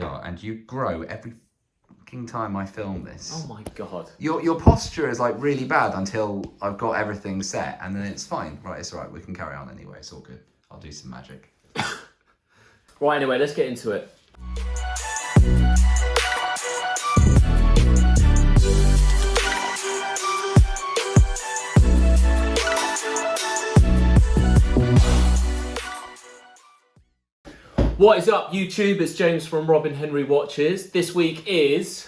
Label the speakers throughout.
Speaker 1: are, and you grow every fucking time I film this.
Speaker 2: Oh my God.
Speaker 1: Your posture is like really bad until I've got everything set, and then it's fine. Right, it's all right. We can carry on anyway. It's all good. I'll do some magic.
Speaker 2: Right, anyway, let's get into it. What is up, YouTube? It's James from Robin Henry Watches. This week is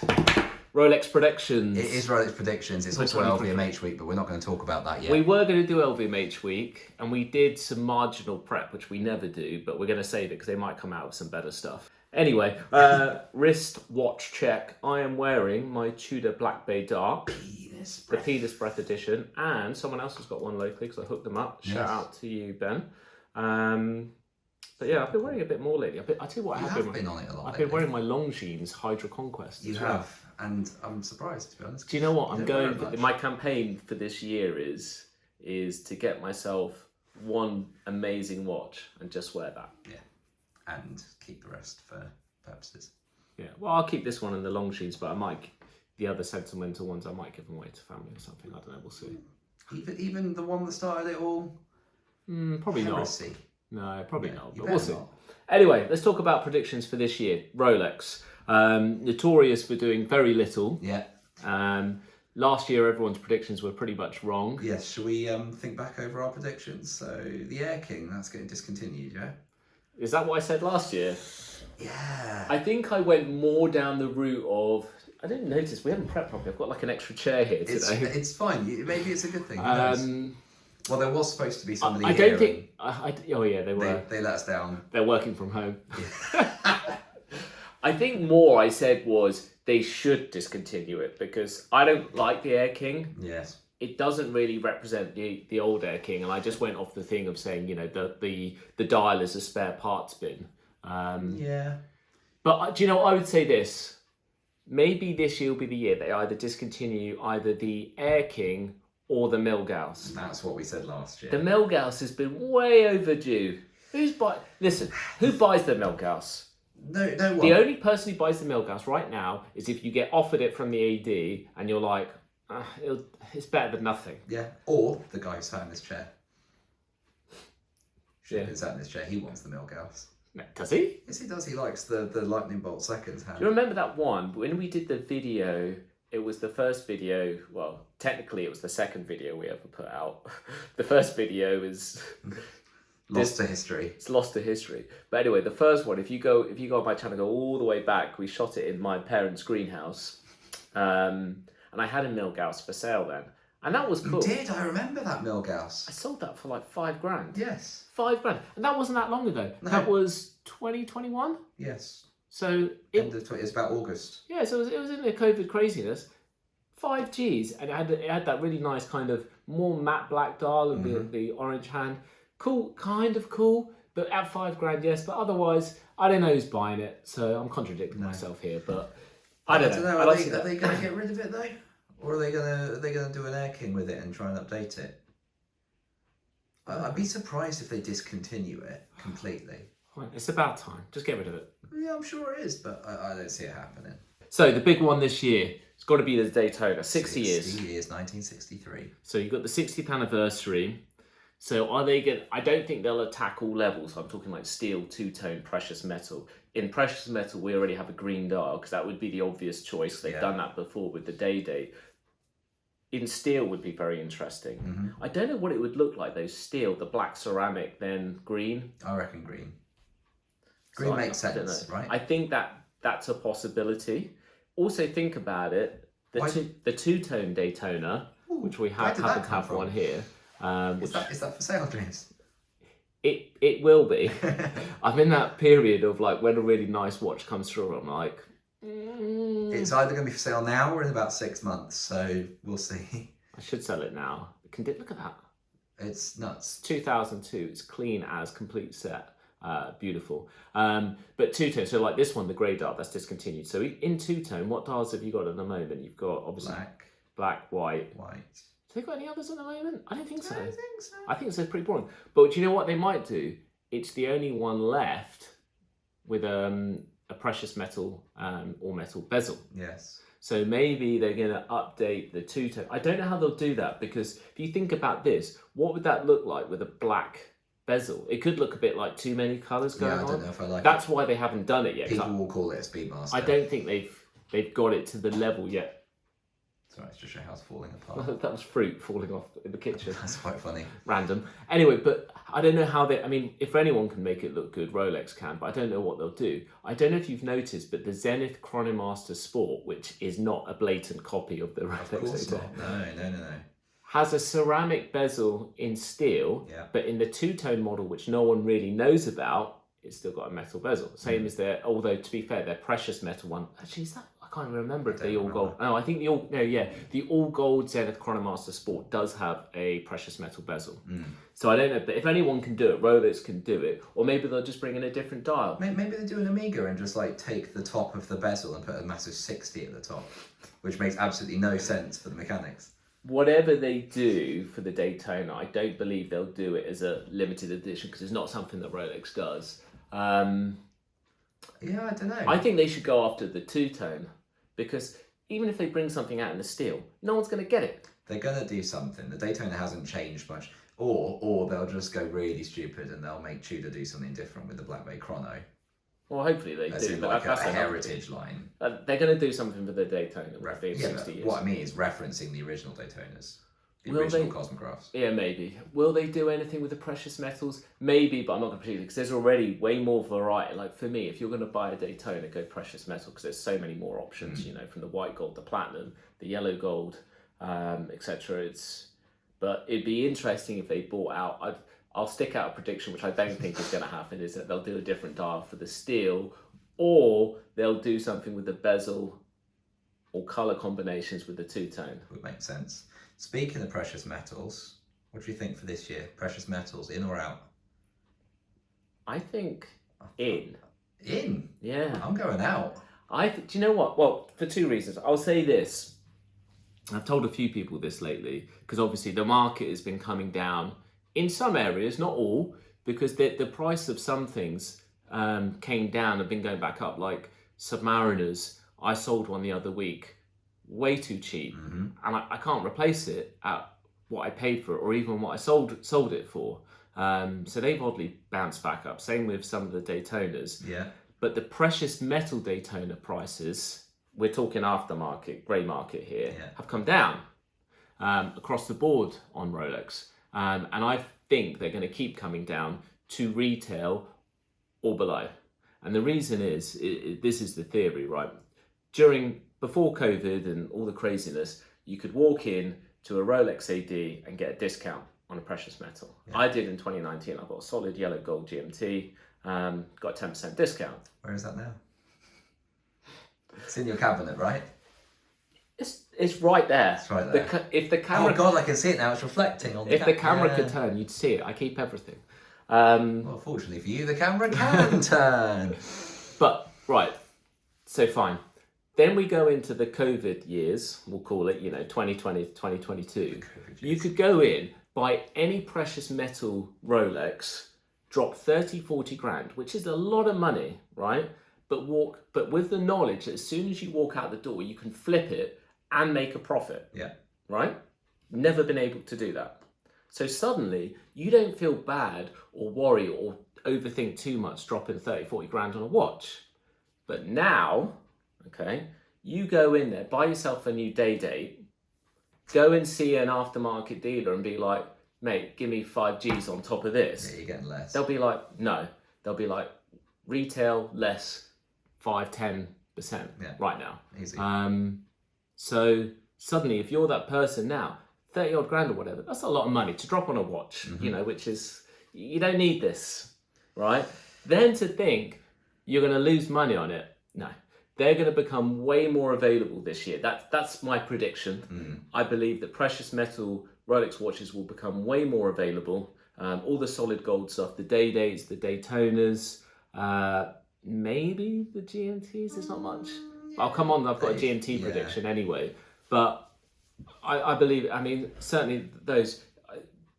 Speaker 2: Rolex Predictions.
Speaker 1: It is Rolex Predictions. It's also LVMH week, but we're not going to talk about that yet.
Speaker 2: We were going to do LVMH week, and we did some marginal prep, which we never do, but we're going to save it because they might come out with some better stuff. Anyway, wrist watch check. I am wearing my Tudor Black Bay Dark, the Penis Breath edition, and someone else has got one locally because I hooked them up.
Speaker 1: Yes.
Speaker 2: Shout out to you, Ben. But yeah, I've been wearing a bit more lately. I tell you what,
Speaker 1: I've been on it a lot.
Speaker 2: I've been wearing my Longines Hydra Conquest.
Speaker 1: You have, and I'm surprised, to be honest.
Speaker 2: Do you know what I'm going? My campaign for this year is to get myself one amazing watch and just wear that.
Speaker 1: Yeah, and keep the rest for purposes.
Speaker 2: Yeah, well, I'll keep this one and the Longines, but I might the other sentimental ones. I might give them away to family or something. I don't know. We'll see.
Speaker 1: Even the one that started it all.
Speaker 2: Probably
Speaker 1: Heresy.
Speaker 2: not. No, probably not, but
Speaker 1: better
Speaker 2: we'll see.
Speaker 1: not.
Speaker 2: Anyway, let's talk about predictions for this year. Rolex. Notorious for doing very little.
Speaker 1: Yeah.
Speaker 2: Last year, everyone's predictions were pretty much wrong.
Speaker 1: Yes, shall we think back over our predictions? So, the Air King, that's getting discontinued, yeah?
Speaker 2: Is that what I said last year?
Speaker 1: Yeah.
Speaker 2: I think I went more down the route of... I didn't notice, we haven't prepped properly. I've got like an extra chair here today.
Speaker 1: It's fine. Maybe it's a good thing. Well, there was supposed to be somebody
Speaker 2: I
Speaker 1: here.
Speaker 2: don't think... oh yeah, they were.
Speaker 1: They let us down.
Speaker 2: They're working from home. Yeah. I think more I said was they should discontinue it because I don't like the Air King.
Speaker 1: Yes.
Speaker 2: It doesn't really represent the old Air King, and I just went off the thing of saying, you know, the dial is a spare parts bin.
Speaker 1: Yeah.
Speaker 2: But do you know, I would say this. Maybe this year will be the year they either discontinue either the Air King or the Milgauss.
Speaker 1: That's what we said last year.
Speaker 2: The Milgauss has been way overdue. Listen, who buys the Milgauss?
Speaker 1: No one.
Speaker 2: The only person who buys the Milgauss right now is if you get offered it from the AD and you're like, it's better than nothing.
Speaker 1: Yeah, or the guy who sat in this chair.
Speaker 2: Yeah.
Speaker 1: Who sat in this chair, he wants the Milgauss.
Speaker 2: No, does he?
Speaker 1: Yes, he does. He likes the lightning bolt seconds hand.
Speaker 2: Do you remember that one? When we did the video, it was the first video, well, technically it was the second video we ever put out. The first video is...
Speaker 1: Lost to history.
Speaker 2: It's lost to history. But anyway, the first one, if you go on my channel, go all the way back, we shot it in my parents' greenhouse. And I had a Milgauss for sale then. And that was cool.
Speaker 1: You did? I remember that Milgauss.
Speaker 2: I sold that for like $5,000.
Speaker 1: Yes.
Speaker 2: $5,000. And that wasn't that long ago. No. That was 2021?
Speaker 1: Yes.
Speaker 2: So
Speaker 1: it's about August.
Speaker 2: Yeah, so it was in the COVID craziness. 5 Gs, and it had that really nice kind of more matte black dial and the orange hand. Cool, kind of cool, but at $5,000, yes. But otherwise, I don't know who's buying it, so I'm contradicting myself here. But I don't know.
Speaker 1: Are they going to get rid of it though, or are they going to do an Air King with it and try and update it? I'd be surprised if they discontinue it completely.
Speaker 2: It's about time. Just get rid of it.
Speaker 1: Yeah, I'm sure it is, but I don't see it happening.
Speaker 2: So the big one this year, it's got to be the Daytona. 60 years.
Speaker 1: 60 years, 1963.
Speaker 2: So you've got the 60th anniversary. So are they going? I don't think they'll attack all levels. I'm talking like steel, two-tone, precious metal. In precious metal, we already have a green dial because that would be the obvious choice. They've done that before with the day. In steel would be very interesting. I don't know what it would look like though. Steel, the black ceramic, then green.
Speaker 1: I reckon green. Green makes sense, right?
Speaker 2: I think that's a possibility. Also, think about it. The two-tone Daytona, which we happen to have one here.
Speaker 1: Is that for sale, James?
Speaker 2: It will be. I'm in that period of like when a really nice watch comes through, I'm like...
Speaker 1: It's either going to be for sale now or in about 6 months, so we'll see.
Speaker 2: I should sell it now. Look at that.
Speaker 1: It's nuts.
Speaker 2: 2002, it's clean as, complete set. Beautiful. But two-tone, so like this one, the grey dial, that's discontinued. So in two-tone, what dials have you got at the moment? You've got obviously black, white. Have they got any others at the moment? I don't think so. I think it's pretty boring. But do you know what they might do? It's the only one left with a precious metal or metal bezel.
Speaker 1: Yes.
Speaker 2: So maybe they're going to update the two-tone. I don't know how they'll do that, because if you think about this, what would that look like with a black bezel? It could look a bit like too many colours going on.
Speaker 1: I don't know if I like
Speaker 2: That's why they haven't done it yet.
Speaker 1: People will call it a Speedmaster.
Speaker 2: I don't think they've got it to the level yet.
Speaker 1: Sorry, it's just your house falling apart.
Speaker 2: That was fruit falling off in the kitchen.
Speaker 1: That's quite funny.
Speaker 2: Random. Anyway, but I don't know how they... I mean, if anyone can make it look good, Rolex can, but I don't know what they'll do. I don't know if you've noticed, but the Zenith Chronomaster Sport, which is not a blatant copy of the Rolex,
Speaker 1: Of course not. No.
Speaker 2: has a ceramic bezel in steel, but in the two-tone model, which no one really knows about, it's still got a metal bezel. Same as their... Although, to be fair, their precious metal one... Actually, is that... I can't remember if the all gold. No, I think the all gold Zenith Chronomaster Sport does have a precious metal bezel. So I don't know, but if anyone can do it, Rolex can do it, or maybe they'll just bring in a different dial.
Speaker 1: Maybe they do an Amiga and just like take the top of the bezel and put a massive 60 at the top, which makes absolutely no sense for the mechanics.
Speaker 2: Whatever they do for the Daytona, I don't believe they'll do it as a limited edition, because it's not something that Rolex does.
Speaker 1: Yeah, I don't know.
Speaker 2: I think they should go after the two-tone, because even if they bring something out in the steel, no one's going to get it.
Speaker 1: They're going to do something. The Daytona hasn't changed much. Or they'll just go really stupid and they'll make Tudor do something different with the Black Bay Chrono.
Speaker 2: Well, hopefully they
Speaker 1: As
Speaker 2: do.
Speaker 1: in
Speaker 2: But
Speaker 1: like
Speaker 2: that's
Speaker 1: a heritage line.
Speaker 2: They're going to do something for the Daytona. Within 60 years.
Speaker 1: What I mean is referencing the original Daytonas. The
Speaker 2: Will
Speaker 1: original
Speaker 2: they?
Speaker 1: Cosmographs.
Speaker 2: Yeah, maybe. Will they do anything with the precious metals? Maybe, but I'm not going to predict it, because there's already way more variety. Like for me, if you're going to buy a Daytona, go precious metal, because there's so many more options. You know, from the white gold, the platinum, the yellow gold, etc. But it'd be interesting if they bought out. I'll stick out a prediction, which I don't think is going to happen, is that they'll do a different dial for the steel, or they'll do something with the bezel or color combinations with the two-tone.
Speaker 1: Would make sense. Speaking of precious metals, what do you think for this year? Precious metals, in or out?
Speaker 2: I think in.
Speaker 1: In?
Speaker 2: Yeah.
Speaker 1: I'm going out.
Speaker 2: Do you know what? Well, for two reasons. I'll say this. I've told a few people this lately, because obviously the market has been coming down in some areas, not all, because the price of some things came down and been going back up, like Submariners. I sold one the other week, way too cheap, and I can't replace it at what I paid for it, or even what I sold it for. So they've oddly bounced back up. Same with some of the Daytonas.
Speaker 1: Yeah.
Speaker 2: But the precious metal Daytona prices, we're talking aftermarket, grey market here, have come down across the board on Rolex. And I think they're going to keep coming down to retail or below. And the reason is, this is the theory, right? Before COVID and all the craziness, you could walk in to a Rolex AD and get a discount on a precious metal. Yeah. I did in 2019. I got a solid yellow gold GMT, got a 10% discount.
Speaker 1: Where is that now? It's in your cabinet, right?
Speaker 2: It's right there.
Speaker 1: It's right there.
Speaker 2: If the camera...
Speaker 1: Oh God, I can see it now. It's reflecting on the
Speaker 2: If the camera could turn, you'd see it. I keep everything.
Speaker 1: Well, fortunately for you, the camera can turn.
Speaker 2: But, right. So, fine. Then we go into the COVID years, we'll call it, 2020 to 2022. You could go in, buy any precious metal Rolex, drop 30, 40 grand, which is a lot of money, right? But with the knowledge that as soon as you walk out the door, you can flip it and make a profit.
Speaker 1: Yeah.
Speaker 2: Right? Never been able to do that. So suddenly, you don't feel bad or worry or overthink too much dropping 30, 40 grand on a watch. But now... Okay, you go in there, buy yourself a new day date, go and see an aftermarket dealer and be like, mate, give me 5 G's on top of this.
Speaker 1: Yeah, you're getting less.
Speaker 2: They'll be like, no. They'll be like, retail less 5-10% right now.
Speaker 1: Easy.
Speaker 2: So suddenly, if you're that person now, 30 odd grand or whatever, that's a lot of money to drop on a watch, which is, you don't need this, right? Then to think you're going to lose money on it, no. They're going to become way more available this year. That's my prediction. I believe that precious metal Rolex watches will become way more available. All the solid gold stuff, the Day-Days, the Daytonas, maybe the GMTs, there's not much. I'll come on, I've got a GMT prediction anyway. But I believe, certainly those,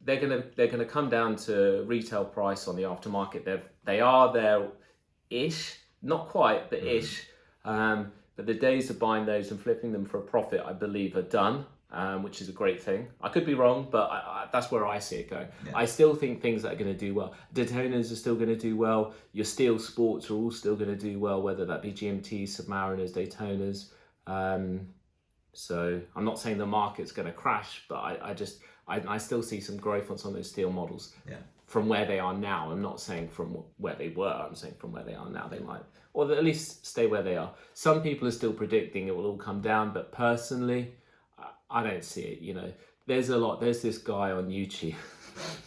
Speaker 2: they're gonna come down to retail price on the aftermarket. They are there-ish. Not quite, but ish. But the days of buying those and flipping them for a profit, I believe, are done, which is a great thing. I could be wrong, but that's where I see it going.
Speaker 1: Yeah.
Speaker 2: I still think things that are going to do well. Daytonas are still going to do well. Your steel sports are all still going to do well, whether that be GMTs, Submariners, Daytonas. So I'm not saying the market's going to crash, but I still see some growth on some of those steel models.
Speaker 1: Yeah.
Speaker 2: From where they are now. I'm not saying from where they were, I'm saying from where they are now. They might, or at least stay where they are. Some people are still predicting it will all come down, but personally, I don't see it. You know, there's this guy on YouTube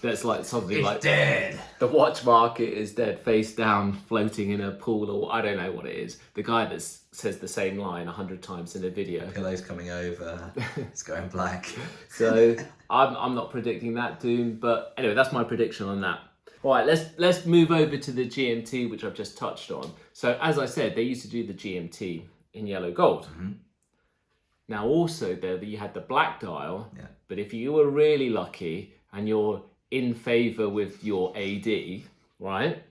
Speaker 2: that's like something
Speaker 1: It's
Speaker 2: like
Speaker 1: dead.
Speaker 2: The watch market is dead, face down, floating in a pool, or I don't know what it is. The guy that says the same line 100 times in a video.
Speaker 1: Pillow's coming over. It's going black.
Speaker 2: So I'm not predicting that doom, but anyway, that's my prediction on that. All right, let's move over to the GMT, which I've just touched on. So as I said, they used to do the GMT in yellow gold.
Speaker 1: Mm-hmm.
Speaker 2: Now also there you had the black dial,
Speaker 1: Yeah.
Speaker 2: but if you were really lucky and you're in favor with your AD, right,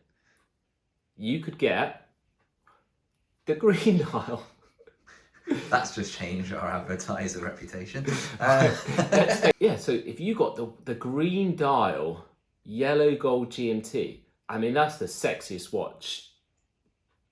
Speaker 2: you could get the green dial.
Speaker 1: That's just changed our advertiser reputation.
Speaker 2: Yeah, so if you got the green dial, yellow gold GMT, I mean, that's the sexiest watch.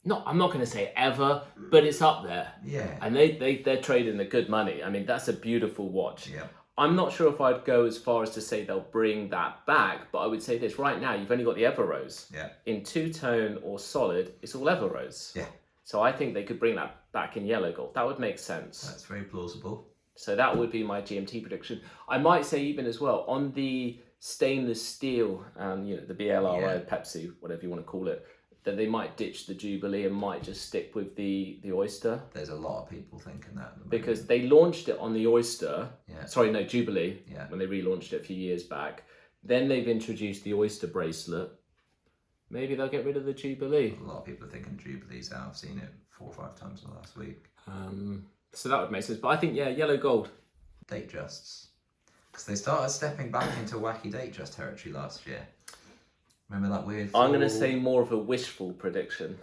Speaker 2: No, I'm not going to say ever, but it's up there.
Speaker 1: Yeah.
Speaker 2: And they're trading the good money. I mean, that's a beautiful watch.
Speaker 1: Yeah.
Speaker 2: I'm not sure if I'd go as far as to say they'll bring that back, but I would say this, right now, you've only got the Everrose.
Speaker 1: Yeah.
Speaker 2: In two-tone or solid, it's all Everrose.
Speaker 1: Yeah.
Speaker 2: So I think they could bring that back in yellow gold. That would make sense.
Speaker 1: That's very plausible.
Speaker 2: So that would be my GMT prediction. I might say even as well, on the stainless steel, the BLRO,
Speaker 1: Yeah.
Speaker 2: Pepsi, whatever you want to call it, that they might ditch the Jubilee and might just stick with the Oyster.
Speaker 1: There's a lot of people thinking that at the moment.
Speaker 2: Because they launched it on the Oyster.
Speaker 1: Yeah.
Speaker 2: Sorry, no, Jubilee,
Speaker 1: Yeah.
Speaker 2: when they relaunched it a few years back. Then they've introduced the Oyster bracelet. Maybe they'll get rid of the Jubilee.
Speaker 1: A lot of people are thinking Jubilee's out. I've seen it 4 or 5 times in the last week.
Speaker 2: So that would make sense. But I think, yeah, yellow gold.
Speaker 1: Datejusts. Because they started stepping back into wacky Datejust territory last year. Remember that weird...
Speaker 2: I'm going to say more of a wishful prediction.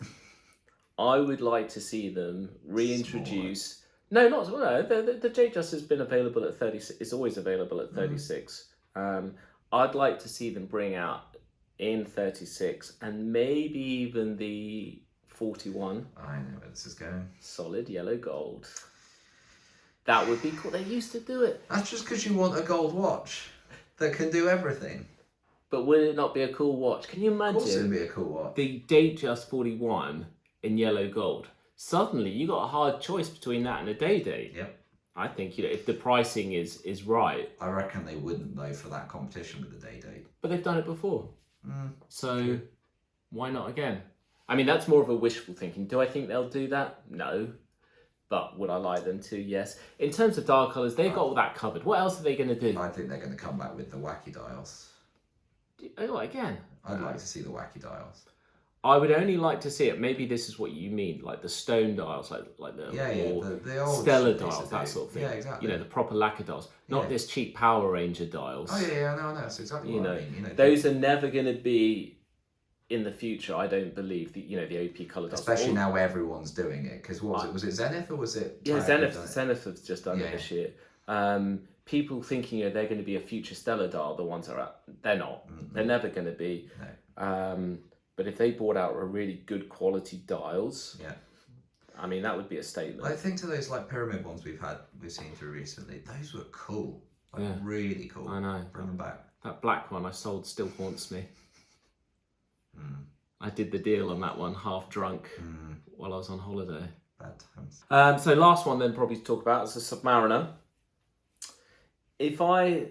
Speaker 2: I would like to see them reintroduce... No, not... No, the Datejust has been available at 36. It's always available at 36. I'd like to see them bring out in 36 and maybe even the 41.
Speaker 1: I know where this is going.
Speaker 2: Solid yellow gold. That would be cool. They used to do it.
Speaker 1: That's just because you want a gold watch that can do everything.
Speaker 2: But would it not be a cool watch? Can you
Speaker 1: Of course it'd
Speaker 2: imagine
Speaker 1: be a cool watch.
Speaker 2: the Datejust 41 in yellow gold? Suddenly you got a hard choice between that and a day.
Speaker 1: Yep.
Speaker 2: I think, if the pricing is right.
Speaker 1: I reckon they wouldn't though for that competition with the day.
Speaker 2: But they've done it before. So why not again? I mean, that's more of a wishful thinking. Do I think they'll do that? No. But would I like them to? Yes. In terms of dial colours, they've got all that covered. What else are they going to do?
Speaker 1: I think they're going to come back with the wacky dials.
Speaker 2: Oh, again?
Speaker 1: I'd like to see the wacky dials.
Speaker 2: I would only like to see it. Maybe this is what you mean, like the stone dials, like the
Speaker 1: the old
Speaker 2: stellar dials, that sort of thing.
Speaker 1: Yeah, exactly.
Speaker 2: The proper lacquer dials, not this cheap Power Ranger dials.
Speaker 1: Oh yeah, no, that's exactly what I mean.
Speaker 2: Those are never going to be in the future. I don't believe the OP color dials.
Speaker 1: Especially now where everyone's doing it, because what was it? Was it Zenith or was it?
Speaker 2: Yeah, Zenith have just done it this year. People thinking they're going to be a future stellar dial, the ones that are they're not. Mm-hmm. They're never going to be. No. But if they brought out a really good quality dials, I mean, that would be a statement.
Speaker 1: I think to those like pyramid ones we've seen through recently, those were cool. Really cool.
Speaker 2: I know.
Speaker 1: Bring them back.
Speaker 2: That black one I sold still haunts me. I did the deal on that one, half drunk, while I was on holiday.
Speaker 1: Bad times.
Speaker 2: So last one then probably to talk about is a Submariner. If a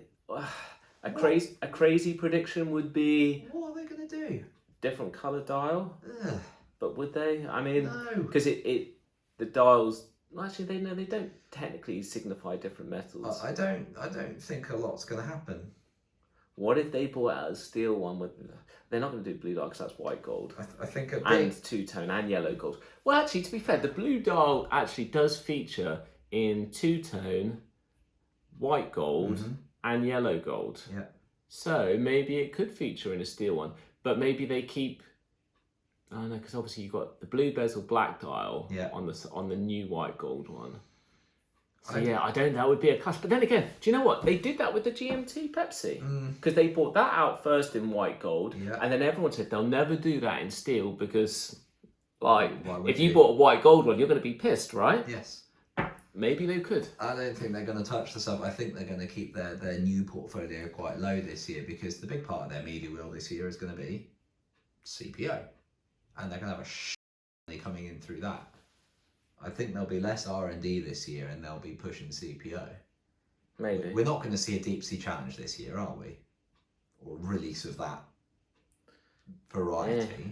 Speaker 2: crazy prediction would be...
Speaker 1: What are they going to do?
Speaker 2: Different colour dial.
Speaker 1: Ugh.
Speaker 2: But would they? I mean,
Speaker 1: no.
Speaker 2: Because the dials... Actually, they don't technically signify different metals.
Speaker 1: I don't think a lot's going to happen.
Speaker 2: What if they brought out a steel one with... They're not going to do blue dial because that's white gold.
Speaker 1: I think
Speaker 2: and two-tone and yellow gold. Well, actually, to be fair, the blue dial actually does feature in two-tone, white gold, and yellow gold.
Speaker 1: Yeah.
Speaker 2: So maybe it could feature in a steel one, but maybe they keep I know, because obviously you've got the blue bezel black dial
Speaker 1: Yeah.
Speaker 2: on the new white gold one. So I don't. That would be a clash. But then again, do you know what they did that with the GMT Pepsi? Because they brought that out first in white gold, and then everyone said they'll never do that in steel because, like, if you bought a white gold one, you're going to be pissed, right?
Speaker 1: Yes.
Speaker 2: Maybe they could.
Speaker 1: I don't think they're going to touch this up. I think they're going to keep their new portfolio quite low this year because the big part of their media wheel this year is going to be CPO, and they're going to have a money coming in through that. I think there'll be less R&D this year, and they'll be pushing CPO.
Speaker 2: Maybe
Speaker 1: we're not going to see a DeepSea challenge this year, are we? Or release of that variety.
Speaker 2: Yeah.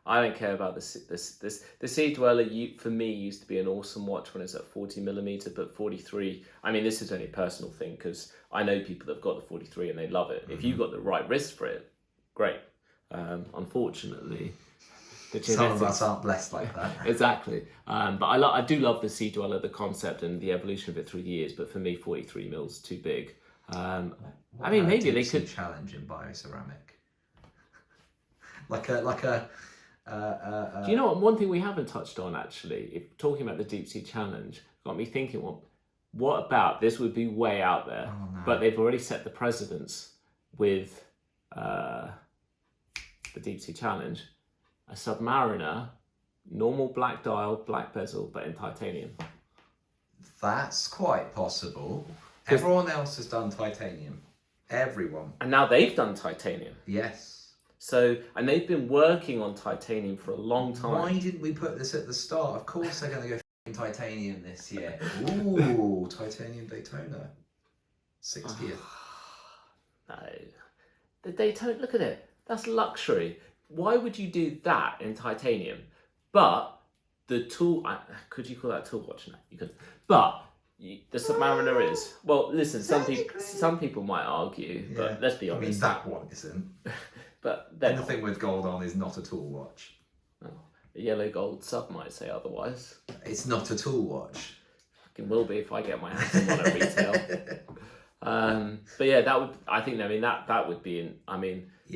Speaker 2: I don't care about the Sea Dweller. For me, used to be an awesome watch when it's at 40mm, but 43. I mean, this is only a personal thing because I know people that've got the 43 and they love it. If you've got the right wrist for it, great. Unfortunately,
Speaker 1: some of us aren't blessed like that.
Speaker 2: Exactly. But I do love the Sea Dweller, the concept and the evolution of it through the years. But for me, 43 mils too big. I mean, maybe they could
Speaker 1: challenge in bioceramic, like a.
Speaker 2: Do you know what? One thing we haven't touched on actually, if talking about the DeepSea challenge, got me thinking. What about this? Would be way out there, but they've already set the precedence with the DeepSea challenge. A Submariner, normal black dial, black bezel, but in titanium.
Speaker 1: That's quite possible. Everyone else has done titanium. Everyone.
Speaker 2: And now they've done titanium.
Speaker 1: Yes.
Speaker 2: So, and they've been working on titanium for a long time.
Speaker 1: Why didn't we put this at the start? Of course they're going to go titanium this year. Ooh, titanium Daytona. 60th.
Speaker 2: No. The Daytona, look at it. That's luxury. Why would you do that in titanium? But the tool, could you call that a tool watch? No, you couldn't. But the Submariner is. Well, listen, some people might argue, but let's be honest.
Speaker 1: I mean, that one isn't.
Speaker 2: But
Speaker 1: anything with gold on is not a tool watch.
Speaker 2: Oh, a yellow gold sub might say otherwise.
Speaker 1: It's not a tool watch.
Speaker 2: Fucking will be if I get my hands on one at retail. But yeah, that would. I think. I mean, that would be.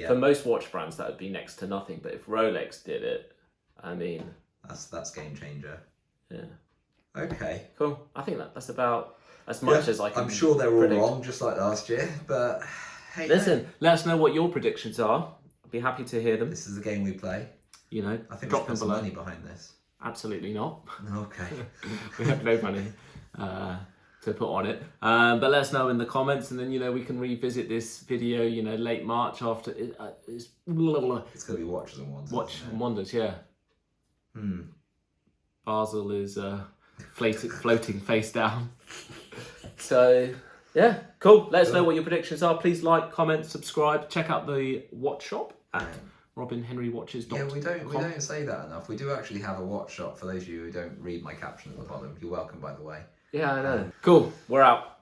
Speaker 2: For most watch brands, that would be next to nothing. But if Rolex did it, I mean,
Speaker 1: that's game changer.
Speaker 2: Yeah.
Speaker 1: Okay.
Speaker 2: Cool. I think that's about as much as I can.
Speaker 1: I'm sure they're all
Speaker 2: predict.
Speaker 1: wrong, just like last year. But hey,
Speaker 2: listen, let us know what your predictions are. I'd be happy to hear them.
Speaker 1: This is the game we play.
Speaker 2: You know,
Speaker 1: I think we should put some money behind this.
Speaker 2: Absolutely not.
Speaker 1: Okay.
Speaker 2: We have no money to put on it. But let us know in the comments, and then we can revisit this video. Late March after it's going
Speaker 1: to be Watches and Wonders.
Speaker 2: Watch and Wonders, yeah. Basel is floating face down. So yeah, cool. Let us know what your predictions are. Please like, comment, subscribe. Check out the watch shop at robinhenrywatches.com.
Speaker 1: Yeah, we don't say that enough. We do actually have a watch shop for those of you who don't read my caption at the bottom. You're welcome, by the way.
Speaker 2: Yeah, I know. Cool. We're out.